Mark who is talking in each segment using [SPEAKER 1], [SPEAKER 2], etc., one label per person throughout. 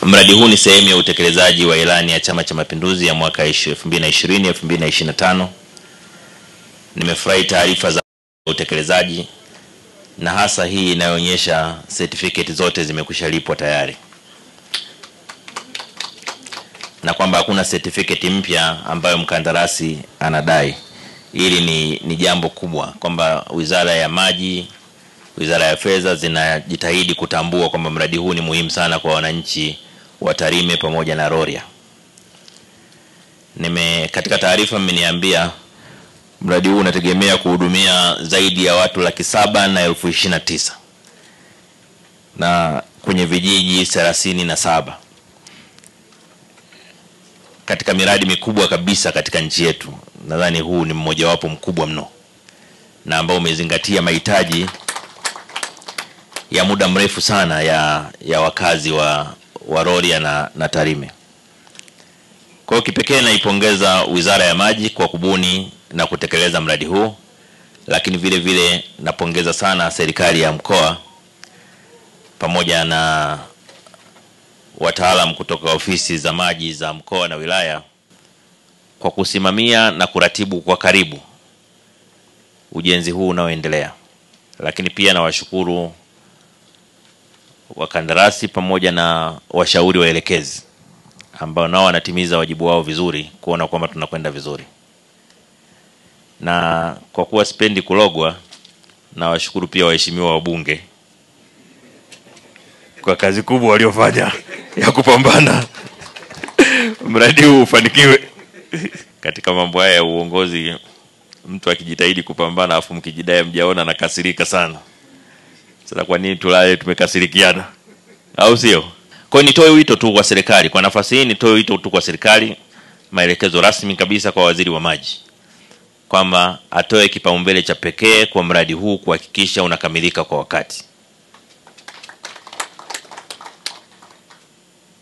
[SPEAKER 1] Mradi huu ni sehemu ya utekelezaji wa ilani ya Chama cha Mapinduzi ya mwaka 2020-2025. Nimefurahi taarifa za utekelezaji na hasa hii inayoonyesha certificate zote zimekwishalipwa tayari, na kwamba hakuna certificate mpya ambayo mkandarasi anadai. Hili ni jambo kubwa kwamba Wizara ya Maji, Wizara ya Fedha zinajitahidi kutambua kwamba mradi huu ni muhimu sana kwa wananchi wa Tarime pamoja na Rorya. Katika taarifa mmeniambia mradi huu unategemea kuhudumia zaidi ya watu 729,000 na kwenye vijiji 37 katika miradi mikubwa kabisa katika nchi yetu. Nadhani huu ni mmoja wapo mkubwa mno na ambao umezingatia mahitaji ya muda mrefu sana ya wakazi wa Rorya na Tarime. Kwa kipekee naipongeza Wizara ya Maji kwa kubuni na kutekeleza mradi huu, lakini vile vile napongeza sana serikali ya mkoa pamoja na wataalamu kutoka ofisi za maji za mkoa na wilaya kwa kusimamia na kuratibu kwa karibu ujenzi huu unaoendelea. Lakini pia nawashukuru wakandarasi pamoja na washauri waelekezi ambao nao wanatimiza wajibu wao vizuri kuona kwamba tunakwenda vizuri. Na kwa kuwa sipendi kulogwa, nawashukuru pia waheshimiwa wabunge kwa kazi kubwa waliofanya ya kupambana mradi huu ufanikiwe. Katika mambo haya ya uongozi, mtu akijitahidi kupambana afu mkijidai mjaona na kasirika sana. Sasa kwa nini tulale tumekasirikiana? Au sio? Kwa nitoe wito tu kwa serikali, kwa nafasi hii nitoe wito tu kwa serikali, maelekezo rasmi kabisa kwa Waziri wa Maji kwamba atoe kipaumbele cha pekee kwa mradi huu kuhakikisha unakamilika kwa wakati.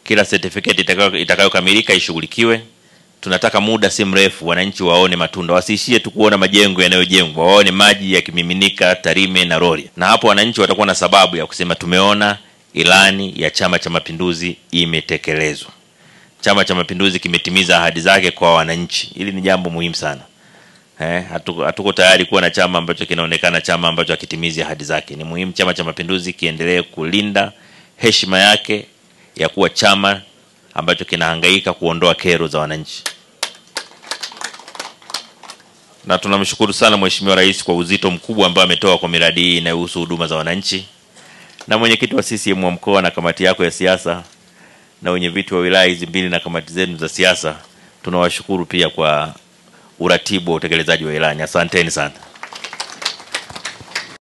[SPEAKER 1] Kila certificate itakayokamilika ishughulikiwe. Tunataka muda si mrefu wananchi waone matunda, wasiishie tu kuona majengo yanayojengwa, waone maji yakimiminika Tarime na Rorya. Na hapo wananchi watakuwa na sababu ya kusema tumeona ilani ya Chama cha Mapinduzi imetekelezwa. Chama cha Mapinduzi kimetimiza ahadi zake kwa wananchi. Hili ni jambo muhimu sana. Hatuko tayari kuwa na chama ambacho kinaonekana chama ambacho hakitimizi ahadi zake. Ni muhimu Chama cha Mapinduzi kiendelee kulinda heshima yake ya kuwa chama ambacho kinahangaika kuondoa kero za wananchi. Na tunamshukuru sana Mheshimiwa Rais kwa uzito mkubwa ambao ametoa kwa miradi hii inayohusu huduma za wananchi. Na mwenyekiti wa CCM wa mkoa na kamati yako ya siasa na wenyeviti wa wilaya hizi mbili na kamati zenu za siasa, tunawashukuru pia kwa uratibu wa utekelezaji wa ilani. Asanteni sana.